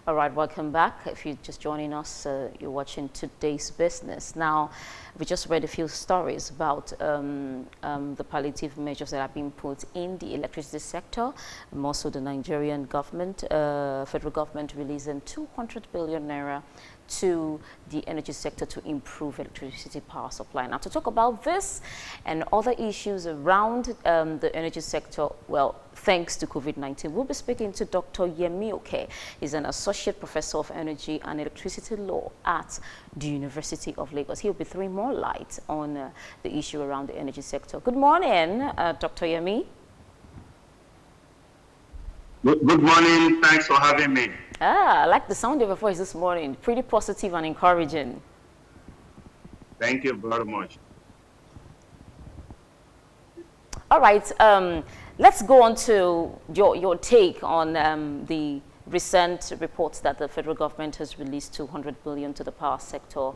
All right, welcome back. If you're just joining us, you're watching Today's Business. Now, we just read a few stories about the palliative measures that are being put in the electricity sector. And also, the Nigerian government, federal government, releasing 200 billion naira to the energy sector to improve electricity power supply. Now, to talk about this and other issues around the energy sector, well, thanks to COVID-19, we'll be speaking to Dr. Yemi Oke. He's an associate professor of energy and electricity law at the University of Lagos. He'll be throwing more light on the issue around the energy sector. Good morning, Dr. Yemi. Good morning. Thanks for having me. I like the sound of your voice this morning. Pretty positive and encouraging. Thank you very much. All right. Let's go on to your take on the recent reports that the federal government has released 200 billion to the power sector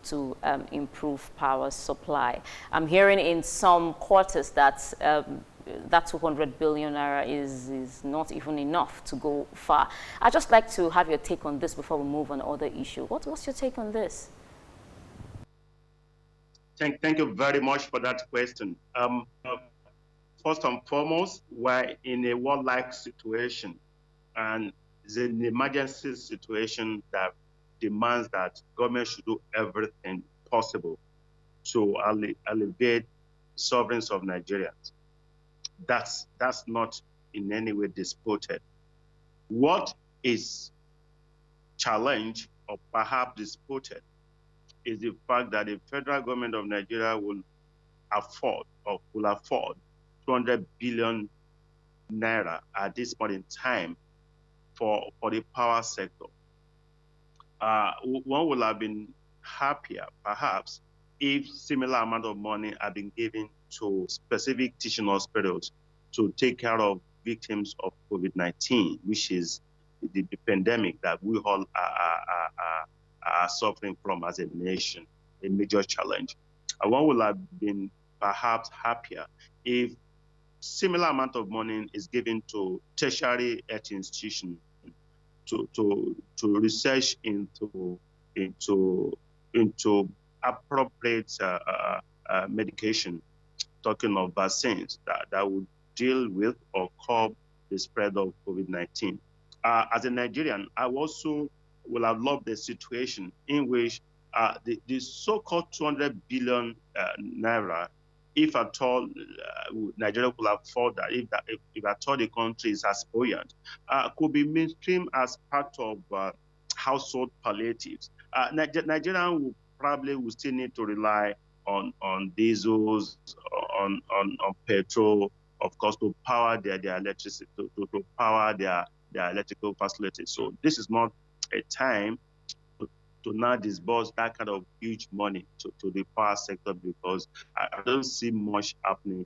to improve power supply. I'm hearing in some quarters that that 200 billion naira is not even enough to go far. I'd just like to have your take on this before we move on other issue. What's your take on this? Thank you very much for that question. First and foremost, we're in a war-like situation, and it's an emergency situation that demands that government should do everything possible to alleviate sovereignty of Nigerians. That's not in any way disputed. What is challenged or perhaps disputed is the fact that the federal government of Nigeria will afford 200 billion naira at this point in time for the power sector. One would have been happier, perhaps, if similar amount of money had been given to specific teaching hospitals to take care of victims of COVID-19, which is the pandemic that we all are suffering from as a nation, a major challenge. One would have been perhaps happier if similar amount of money is given to tertiary health institutions to research into appropriate medication, talking of vaccines that would deal with or curb the spread of COVID-19. As a Nigerian, I also will have loved the situation in which the so-called 200 billion naira, if at all Nigeria could afford that, if at all the country is as buoyant, could be mainstream as part of household palliatives. Nigerians will probably still need to rely on diesels, on petrol, of course, to power their electricity, to power their electrical facilities. So this is not a time to now disburse that kind of huge money to the power sector, because I don't see much happening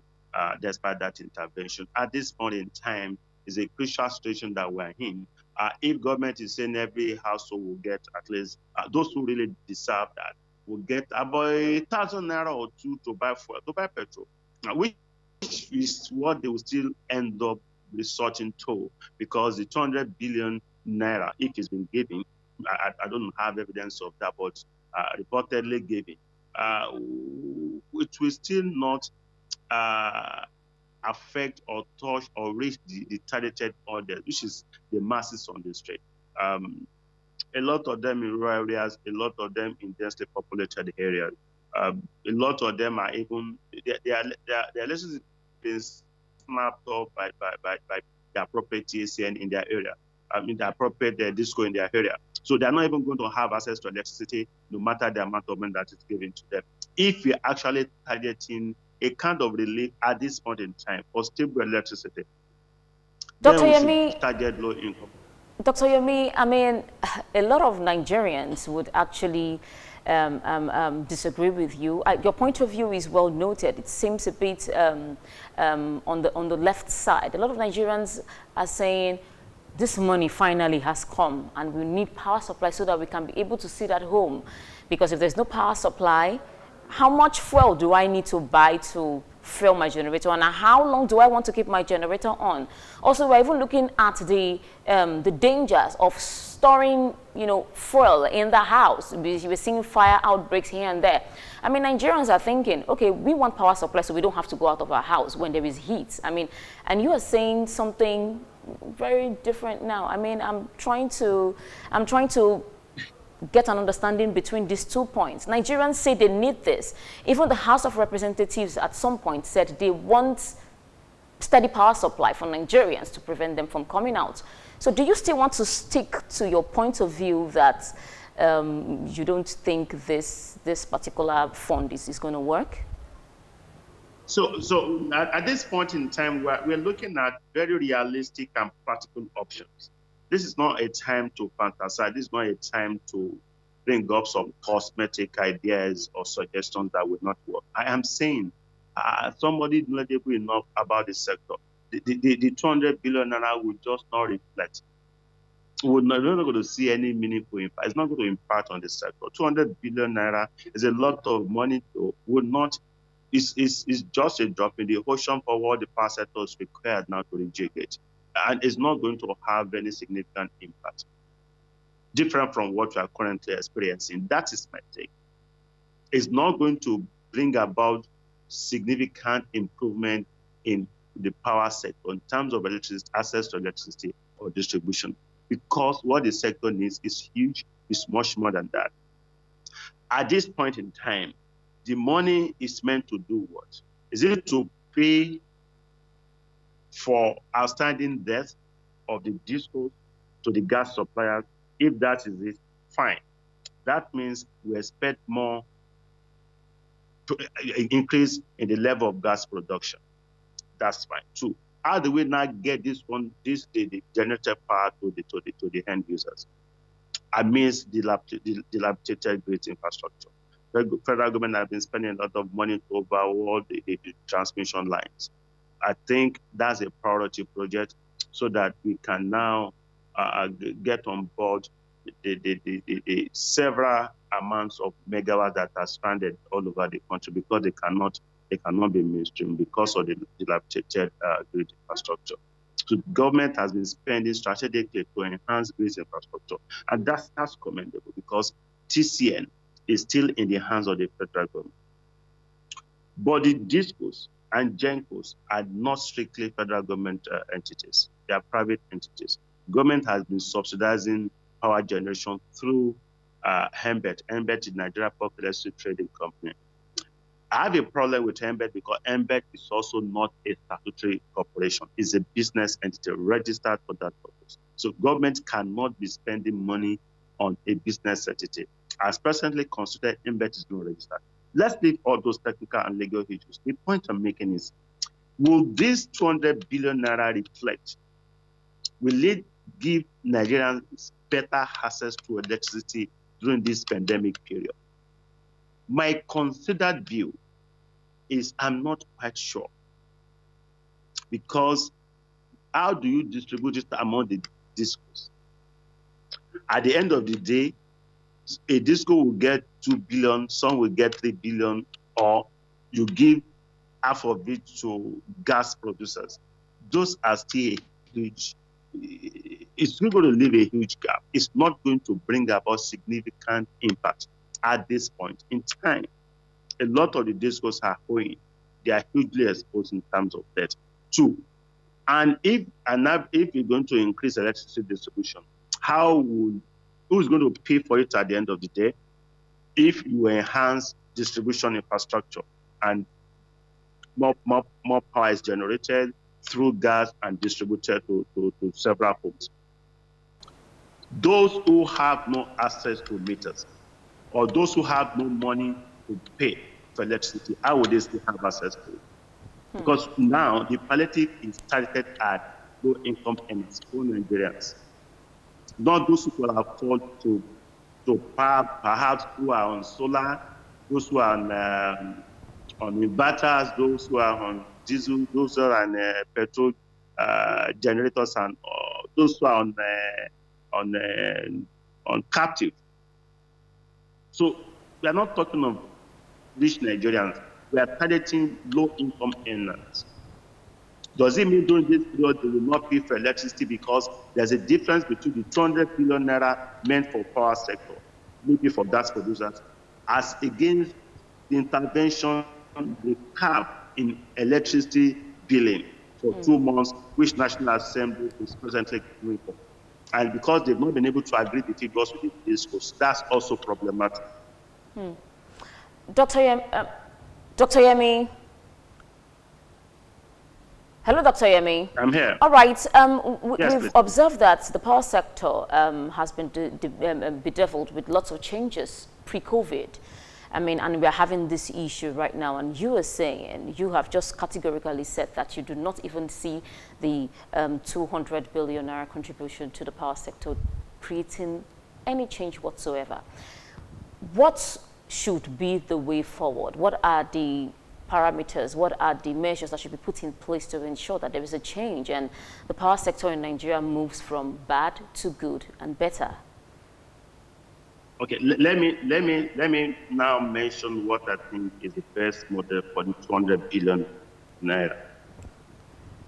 despite that intervention. At this point in time, is a crucial situation that we're in. If government is saying every household will get at least, those who really deserve that, will get about 1,000 naira or two to buy petrol, which is what they will still end up resorting to, because the 200 billion naira, if it's been given, I don't have evidence of that, but reportedly given, it will still not affect or touch or reach the targeted audience, which is the masses on the street. A lot of them in rural areas, a lot of them in densely populated areas. A lot of them are even, their electricity being snapped off by the appropriate TSN in their area. The appropriate disco in their area. So they're not even going to have access to electricity, no matter the amount of money that is given to them. If we're actually targeting a kind of relief at this point in time for stable electricity, Dr. then we Yemi, should target low income. Dr. Yemi, I mean, a lot of Nigerians would actually disagree with you. Your point of view is well noted. It seems a bit on the left side. A lot of Nigerians are saying this money finally has come and we need power supply so that we can be able to sit at home. Because if there's no power supply, how much fuel do I need to buy to fuel my generator, and how long do I want to keep my generator on? Also, we're even looking at the dangers of storing, fuel in the house, because we're seeing fire outbreaks here and there. I mean, Nigerians are thinking, okay, we want power supply so we don't have to go out of our house when there is heat. I mean, and you are saying something very different now. I mean, I'm trying to get an understanding between these 2 points. Nigerians say they need this. Even the House of Representatives at some point said they want steady power supply for Nigerians to prevent them from coming out. So do you still want to stick to your point of view that you don't think this particular fund is going to work? So at this point in time, we're looking at very realistic and practical options. This is not a time to fantasize. This is not a time to bring up some cosmetic ideas or suggestions that will not work. I am saying somebody knowledgeable enough about the sector, the 200 billion naira will just not reflect. We're not going to see any meaningful impact. It's not going to impact on the sector. 200 billion naira is a lot of money. It's just a drop in the ocean for what the power sector is required now to reject, and it's not going to have any significant impact different from what we are currently experiencing. That is my take. It's not going to bring about significant improvement in the power sector in terms of electricity, access to electricity or distribution, because what the sector needs is huge, is much more than that. At this point in time, the money is meant to do what? Is it to pay for outstanding debt of the discos to the gas suppliers? If that is it, fine. That means we expect more increase in the level of gas production. That's fine. Two, how do we now get the generated power to the end users amidst dilapidated grid infrastructure? The federal government has been spending a lot of money to overhaul the transmission lines. I think that's a priority project so that we can now get on board the several amounts of megawatts that are stranded all over the country because they cannot be mainstream because of the dilapidated grid infrastructure. So the government has been spending strategically to enhance grid infrastructure, and that's commendable because TCN is still in the hands of the federal government. But the DISCOs and GENCOs are not strictly federal government entities. They are private entities. Government has been subsidizing power generation through MBET. MBET is Nigeria Public Electricity Trading Company. I have a problem with MBET because MBET is also not a statutory corporation. It's a business entity registered for that purpose. So government cannot be spending money on a business entity. As presently considered, MBET is not registered. Let's leave all those technical and legal issues. The point I'm making is, will this 200 billion naira reflect? Will it give Nigerians better access to electricity during this pandemic period? My considered view is I'm not quite sure, because how do you distribute it among the discos? At the end of the day, a disco will get 2 billion, some will get 3 billion, or you give half of it to gas producers. Those are still a huge, it's still going to leave a huge gap. It's not going to bring about significant impact at this point in time. A lot of the discos are owing. They are hugely exposed in terms of debt. Two, and if you're going to increase electricity distribution, who's going to pay for it at the end of the day? If you enhance distribution infrastructure and more power is generated through gas and distributed to several homes. Those who have no access to meters, or those who have no money to pay for electricity, how would they still have access to it? Because now the palliative is targeted at low-income earners, poor Nigerians, not those who can afford to perhaps who are on solar, those who are on inverters, those who are on diesel, those who are on petrol generators, and those who are on captive. So we are not talking of rich Nigerians. We are targeting low-income earners. Does it mean during this period they will not pay for electricity because there's a difference between the 200 billion naira meant for power sector, maybe for gas producers, as against the intervention, the cap in electricity billing for 2 months, which National Assembly is presently doing for. And because they've not been able to agree the figures with the discourse, that's also problematic. Dr. Yemi. Hello, Dr. Yemi. I'm here. All right. Yes, we've please. observed that the power sector has been bedeviled with lots of changes pre-COVID. I mean, and we're having this issue right now. And you are saying, you have just categorically said that you do not even see the 200 billion naira contribution to the power sector creating any change whatsoever. What should be the way forward? What are the parameters? What are the measures that should be put in place to ensure that there is a change and the power sector in Nigeria moves from bad to good and better? Okay, let me now mention what I think is the best model for the 200 billion naira.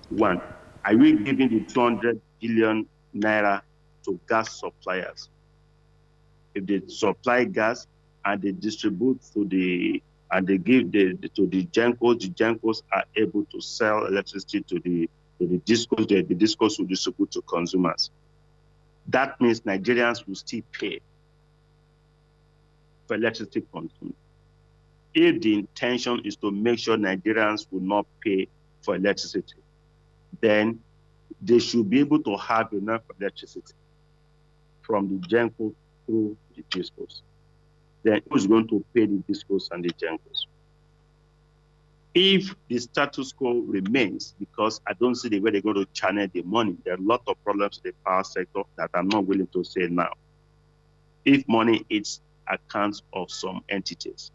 One, are we giving the 200 billion naira to gas suppliers? If they supply gas and they distribute to they give to the GENCOs are able to sell electricity to the discos, the discos will distribute to consumers. That means Nigerians will still pay for electricity consumed. If the intention is to make sure Nigerians will not pay for electricity, then they should be able to have enough electricity from the GENCO through the discos. Then who's going to pay the discos and the GENCOs? If the status quo remains, because I don't see the way they're going to channel the money, there are a lot of problems in the power sector that I'm not willing to say now. If money hits accounts of some entities,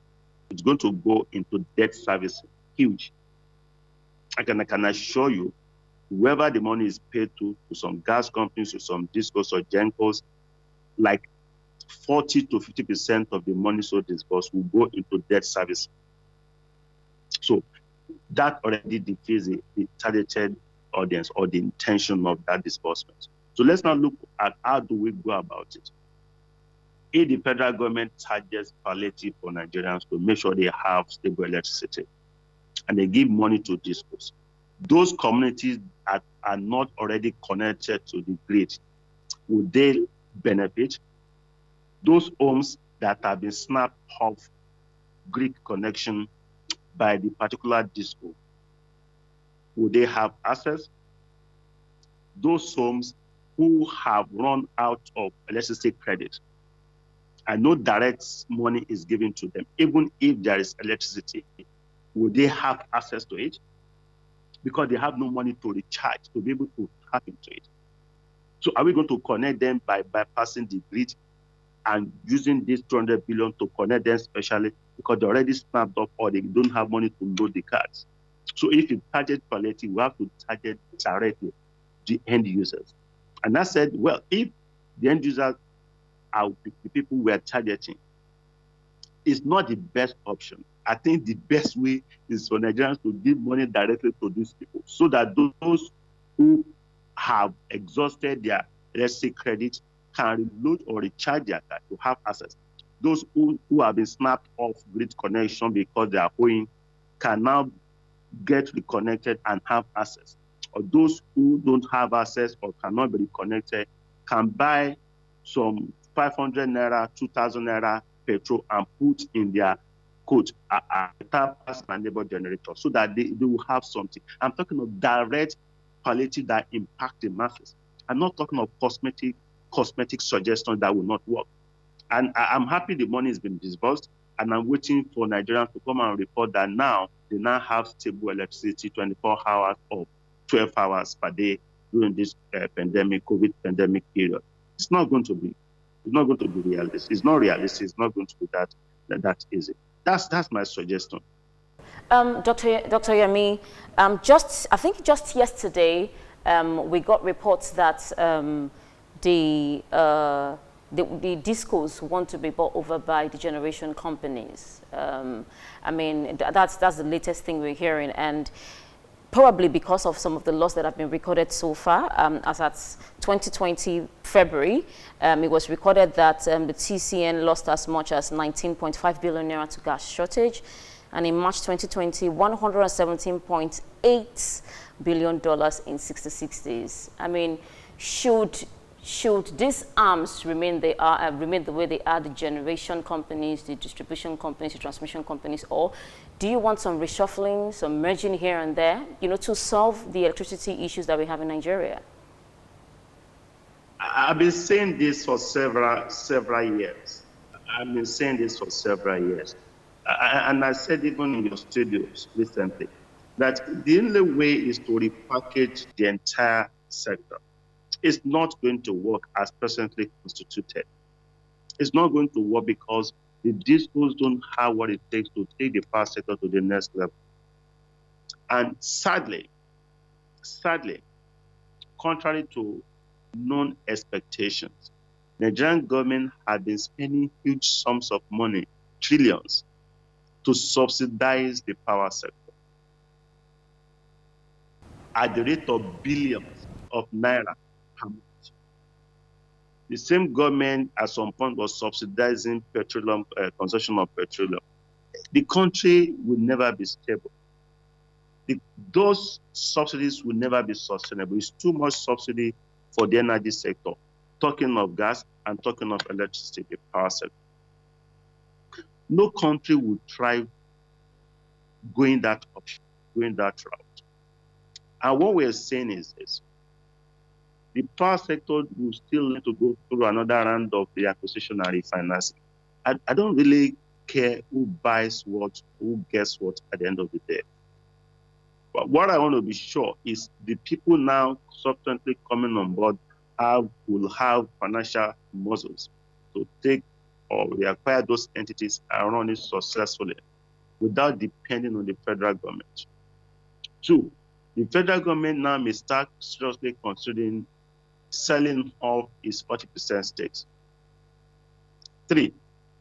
it's going to go into debt servicing, huge. I can assure you, whoever the money is paid to some gas companies, to some discos or GENCOs, like 40 to 50% of the money so disbursed will go into debt servicing. So that already defeats the targeted audience or the intention of that disbursement. So let's now look at how do we go about it. If the federal government targets palliative for Nigerians to make sure they have stable electricity, and they give money to discos, those communities that are not already connected to the grid, will they benefit? Those homes that have been snapped off grid connection by the particular disco, will they have access? Those homes who have run out of electricity credit and no direct money is given to them, even if there is electricity, will they have access to it? Because they have no money to recharge, to be able to tap into it. So are we going to connect them by bypassing the grid and using this 200 billion to connect them specially because they're already snapped up or they don't have money to load the cards? So if you target palliative, we have to target directly the end users. And I said, well, if the end users are the people we are targeting, it's not the best option. I think the best way is for Nigerians to give money directly to these people so that those who have exhausted their electricity credit can reload or recharge their card to have access. Those who have been snapped off grid connection because they are owing can now get reconnected and have access. Or those who don't have access or cannot be reconnected can buy some 500 naira, 2,000 naira petrol and put in their coat a tap my neighbor generator so that they will have something. I'm talking of direct palliative that impact the masses. I'm not talking of cosmetic suggestions that will not work. And I'm happy the money has been disbursed, and I'm waiting for Nigerians to come and report that now they now have stable electricity 24 hours or 12 hours per day during this COVID pandemic period. It's not going to be realistic. It's not realistic. It's not going to be that easy. That's my suggestion. Dr. Yemi, I think just yesterday, we got reports that the the discos want to be bought over by the generation companies. I mean, that's the latest thing we're hearing, and probably because of some of the loss that have been recorded so far. As at 2020 February, it was recorded that the TCN lost as much as 19.5 billion naira to gas shortage, and in March 2020, $117.8 billion in 66 days. I mean, should these arms remain the way they are, the generation companies, the distribution companies, the transmission companies, or do you want some reshuffling, some merging here and there, you know, to solve the electricity issues that we have in Nigeria? I've been saying this for several years. I've been saying this for several years. And I said even in your studios recently, that the only way is to repackage the entire sector. It's not going to work as presently constituted. It's not going to work because the discos don't have what it takes to take the power sector to the next level. And sadly, contrary to known expectations, the Nigerian government had been spending huge sums of money, trillions, to subsidize the power sector at the rate of billions of naira per month. The same government at some point was subsidizing petroleum, consumption of petroleum. The country will never be stable. Those subsidies will never be sustainable. It's too much subsidy for the energy sector, talking of gas and talking of electricity, the power sector. No country would thrive going that option, going that route. And what we're saying is this: the power sector will still need to go through another round of the acquisition and refinancing. I don't really care who buys what, who gets what at the end of the day. But what I want to be sure is the people now subsequently coming on board will have financial muscles to take or reacquire those entities and run it successfully without depending on the federal government. Two, the federal government now may start seriously considering selling off its 40% stakes. Three,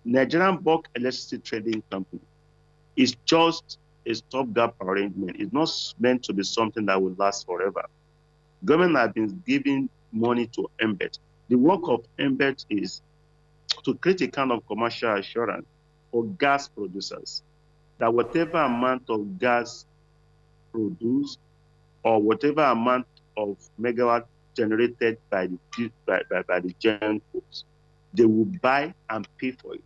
Nigerian bulk electricity trading company is just a stopgap arrangement. It's not meant to be something that will last forever. Government has been giving money to MBET. The work of MBET is to create a kind of commercial assurance for gas producers that whatever amount of gas produced or whatever amount of megawatt generated by the gencos, they will buy and pay for it,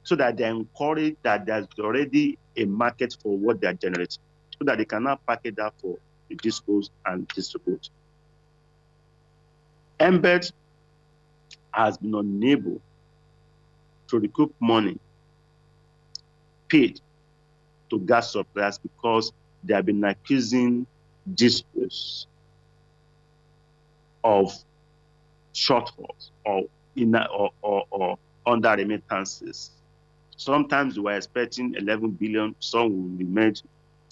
so that they encourage that there's already a market for what they're generating, so that they can now package that for the discos and distribute. MBET has been unable to recoup money paid to gas suppliers because they have been accusing discos of shortfalls or under remittances. Sometimes we were expecting 11 billion, some will remain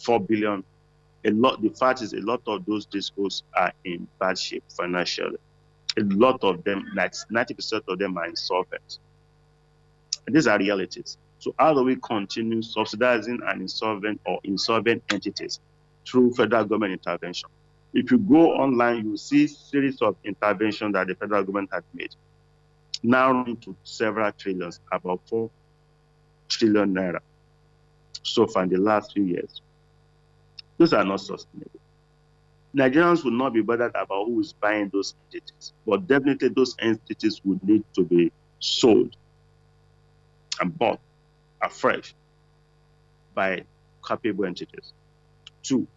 4 billion. The fact is, a lot of those discos are in bad shape financially. A lot of them, like 90% of them, are insolvent. And these are realities. So how do we continue subsidizing an insolvent or insolvent entities through federal government intervention? If you go online, you will see a series of interventions that the federal government has made, now running to several trillions, about 4 trillion naira so far in the last few years. Those are not sustainable. Nigerians will not be bothered about who is buying those entities, but definitely those entities would need to be sold and bought afresh by capable entities. Two,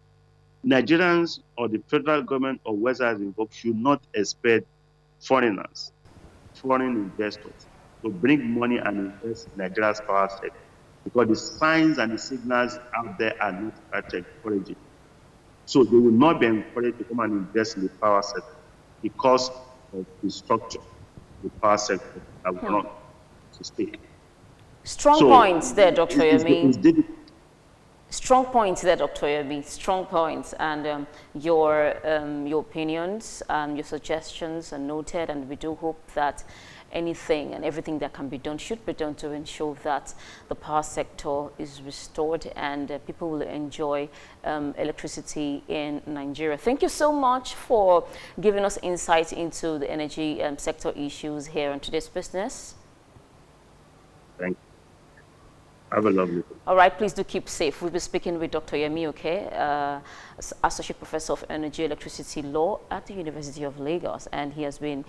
Nigerians or the federal government or whether involved should not expect foreigners, foreign investors, to bring money and invest in Nigeria's power sector, because the signs and the signals out there are not that encouraging. So they will not be encouraged to come and invest in the power sector because of the structure, the power sector that will not sustain. Strong points there, Dr. Yemi. Strong points there, Dr. Yemi. Strong points, and your opinions and your suggestions are noted, and we do hope that anything and everything that can be done should be done to ensure that the power sector is restored and people will enjoy electricity in Nigeria. Thank you so much for giving us insight into the energy sector issues here on Today's Business. Thank you. Have a lovely day. All right, please do keep safe. We'll be speaking with Dr. Yemi Oke, Associate Professor of Energy Electricity Law at the University of Lagos, and he has been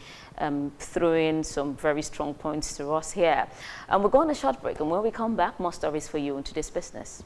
throwing some very strong points to us here. And we'll go on a short break, and when we come back, more stories for you in Today's Business.